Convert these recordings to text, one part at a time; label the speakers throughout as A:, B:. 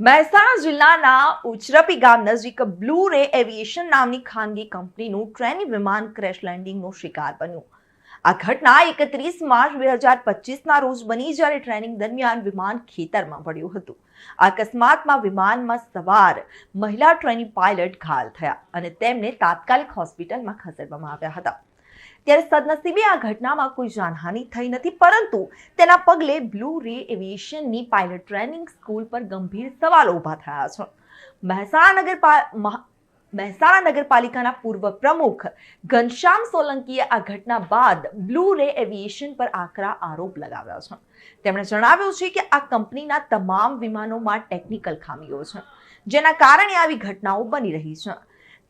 A: મહેસાણા જિલ્લાના ઉચરપી ગામ નજીક બ્લુ રે એવિએશન નામની ખાનગી કંપનીનું ટ્રેનિંગ વિમાન ક્રેશ લેન્ડિંગનો શિકાર બન્યું। આ ઘટના 31 માર્ચ 2025ના રોજ બની, જ્યારે ટ્રેનિંગ દરમિયાન વિમાન ખેતરમાં પડ્યું હતું। આ અકસ્માતમાં વિમાનમાં સવાર મહિલા ટ્રેનિંગ પાયલટ ઘાયલ થયા અને તેમને તાત્કાલિક હોસ્પિટલમાં ખસેડવામાં આવ્યા હતા। ત્યારે સદનસીબે આ ઘટનામાં કોઈ જાનહાનિ થઈ નથી, પરંતુ તેના પગલે બ્લુ રે એવિએશનની પાયલટ ટ્રેનિંગ સ્કૂલ પર ગંભીર સવાલો ઊભા થયા છે। મહેસાણા નગરપાલિકાના પૂર્વ પ્રમુખ ઘનશ્યામ સોલંકીએ આ ઘટના બાદ બ્લુ રે એવિએશન પર આકરા આરોપ લગાવ્યા છે। તેમણે જણાવ્યું છે કે આ કંપનીના તમામ વિમાનોમાં ટેકનિકલ ખામીઓ છે, જેના કારણે આવી ઘટનાઓ બની રહી છે।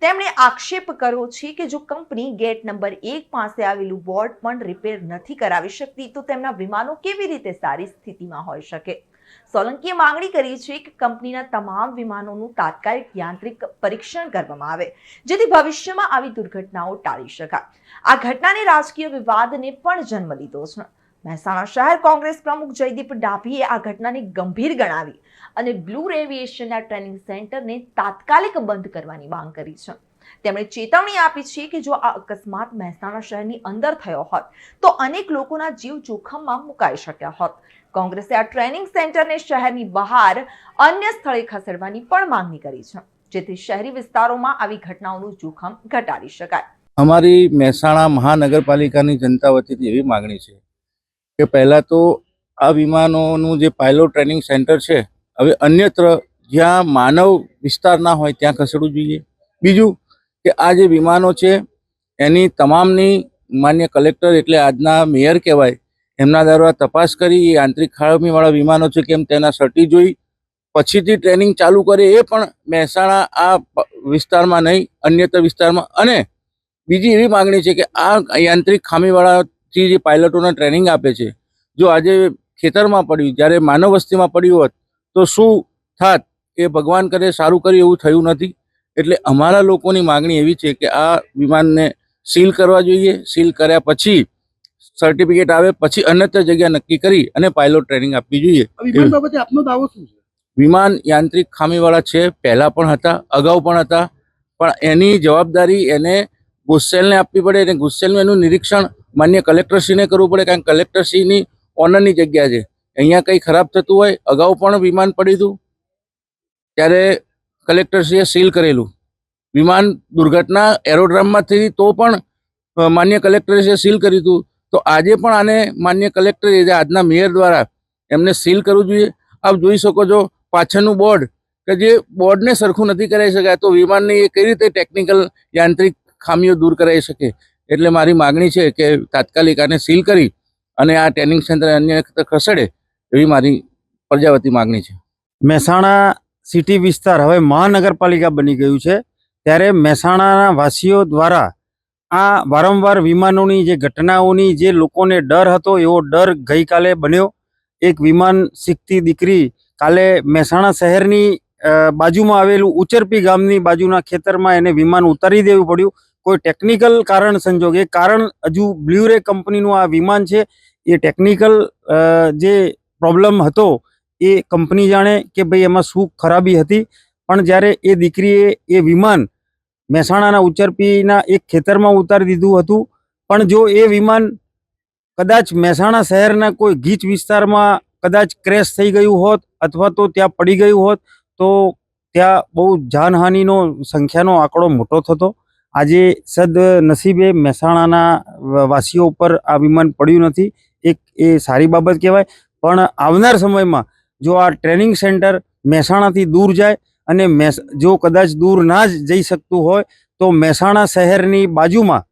A: તેમણે આક્ષેપ કર્યો છે કે જો કંપની ગેટ નંબર 1 પાસે આવેલું બોર્ડ પણ રિપેર નથી કરાવી શકતી, તો તેમના વિમાનો કેવી રીતે સારી સ્થિતિમાં હોઈ શકે। સોલંકીએ માંગણી કરી છે કે કંપનીના તમામ વિમાનોનું તાત્કાલિક યાંત્રિક પરીક્ષણ કરવામાં આવે, જેથી ભવિષ્યમાં આવી દુર્ઘટનાઓ ટાળી શકાય। આ ઘટનાને રાજકીય વિવાદને પણ જન્મ લીધો છે। મહેસાણા શહેર કોંગ્રેસ પ્રમુખ જયદીપ ડાભીએ આ ઘટનાને ગંભીર ગણાવી અને બ્લુ રે એવિએશનના ટ્રેનિંગ સેન્ટરને તાત્કાલિક બંધ કરવાની માંગ કરી છે। તેમણે ચેતવણી આપી છે કે જો આ અકસ્માત મહેસાણા શહેરની અંદર થયો હોત તો અનેક લોકોના જીવ જોખમમાં મુકાઈ શક્યા હોત। કોંગ્રેસે આ ટ્રેનિંગ સેન્ટરને શહેરની બહાર અન્ય સ્થળે ખસેડવાની પણ માંગણી કરી છે, જેથી શહેરી વિસ્તારોમાં આવી ઘટનાઓનું જોખમ ઘટાડી શકાય।
B: અમારી મહેસાણા મહાનગરપાલિકાની જનતા વતીથી એવી માંગણી છે કે પહેલાં તો આ વિમાનોનું જે પાયલોટ ટ્રેનિંગ સેન્ટર છે, હવે અન્યત્ર જ્યાં માનવ વિસ્તાર ના હોય ત્યાં ખસેડવું જોઈએ। બીજું કે આ જે વિમાનો છે એની તમામની માન્ય કલેક્ટર એટલે આજના મેયર કહેવાય એમના દ્વારા તપાસ કરી એ આંતરિક ખામીવાળા વિમાનો છે કેમ તેના સર્ટી જોઈ પછીથી ટ્રેનિંગ ચાલુ કરે, એ પણ મહેસાણા આ વિસ્તારમાં નહીં અન્યત્ર વિસ્તારમાં। અને બીજી એવી માંગણી છે કે આ યાંત્રિક ખામીવાળાથી જે પાયલટોને ટ્રેનિંગ આપે છે, જો આજે ખેતરમાં પડ્યું જ્યારે માનવ વસ્તીમાં પડ્યું હોત તો શું થાત એ ભગવાન કરે સારું કર્યું, એવું થયું નથી। એટલે અમારા લોકોની માંગણી એવી છે કે આ વિમાનને સીલ કરવા જોઈએ। સીલ કર્યા પછી સર્ટિફિકેટ આવે પછી અન્યત્ર જગ્યા નક્કી કરી અને પાયલોટ ટ્રેનિંગ આપવી જોઈએ।
C: વિમાન બાબતે આપનો દાવો શું છે?
B: વિમાન યાંત્રિક ખામીવાળા છે, પહેલા પણ હતા, અગાઉ પણ હતા, પણ એની જવાબદારી એને ગુસ્સેલને આપવી પડે અને ગુસ્સેલનું એનું નિરીક્ષણ માન્ય કલેક્ટરશ્રીને કરવું પડે, કારણ કે કલેક્ટરશ્રીની ઓનરની જગ્યા છે। અહીંયા કંઈ ખરાબ થતું હોય, અગાઉ પણ વિમાન પડ્યું હતું ત્યારે કલેક્ટરશ્રીએ સીલ કરેલું વિમાન, દુર્ઘટના એરોડ્રામમાં થઈ તો પણ માન્ય કલેક્ટરશ્રીએ સીલ કર્યું હતું। તો આજે પણ આને માન્ય કલેક્ટરે આજના મેયર દ્વારા એમને સીલ કરવું જોઈએ। આપ જોઈ શકો છો પાછળનું બોર્ડ કે જે બોર્ડને સરખું નથી કરાવી શકાય, તો વિમાનની એ કઈ રીતે ટેકનિકલ યાંત્રિક ખામીઓ દૂર કરાવી શકે। એટલે મારી માગણી છે કે તાત્કાલિક આને સીલ કરી અને આ ટ્રેનિંગ સેન્ટર અન્ય ખસેડે એવી મારી પ્રજાવતી માગણી છે।
C: મહેસાણા સિટી વિસ્તાર હવે મહાનગરપાલિકા બની ગયું છે, ત્યારે મહેસાણાના વાસીઓ દ્વારા આ વારંવાર વિમાનોની જે ઘટનાઓની જે લોકોને ડર હતો એવો ડર ગઈકાલે બન્યો। એક વિમાન શીખતી દીકરી કાલે મહેસાણા શહેરની બાજુમાં આવેલું ઉચરપી ગામની બાજુના ખેતરમાં એને વિમાન ઉતારી દેવું પડ્યું, કોઈ ટેકનિકલ કારણ સંજોગે। કારણ હજુ બ્લુ રે કંપનીનું આ વિમાન છે, એ ટેકનિકલ જે પ્રોબ્લેમ હતો એ કંપની જાણે કે ભાઈ એમાં શું ખરાબી હતી। પણ જ્યારે એ દીકરીએ એ વિમાન મહેસાણાના ઉચરપીના એક ખેતરમાં ઉતારી દીધું હતું, પણ જો એ વિમાન કદાચ મહેસાણા શહેરના કોઈ ગીચ વિસ્તારમાં કદાચ ક્રેશ થઈ ગયું હોત અથવા તો ત્યાં પડી ગયું હોત તો ત્યાં બહુ જાનહાનિનો સંખ્યાનો આંકડો મોટો થતો। આજે સદનસીબે મહેસાણાના વાસીઓ ઉપર આ વિમાન પડ્યું નથી, એક એ સારી બાબત કહેવાય। પણ આવનાર સમયમાં જો આ ટ્રેનિંગ સેન્ટર મહેસાણાથી દૂર જાય અને જો કદાચ દૂર ના જ જઈ શકતું હોય તો મહેસાણા શહેરની બાજુમાં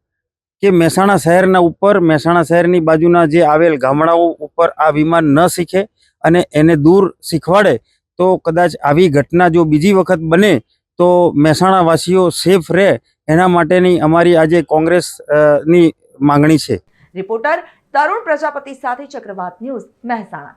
C: કે મહેસાણા શહેરના ઉપર મહેસાણા શહેરની બાજુના જે આવેલ ગામડાઓ ઉપર આ વિમાન ન શીખે અને એને દૂર શીખવાડે તો કદાચ આવી ઘટના જો બીજી વખત બને તો મહેસાણા વાસીઓ સેફ રહે, એના માટેની અમારી આજે કોંગ્રેસની માંગણી છે।
A: રિપોર્ટર તરુણ પ્રજાપતિ સાથે ચક્રવાત ન્યૂઝ, મહેસાણા।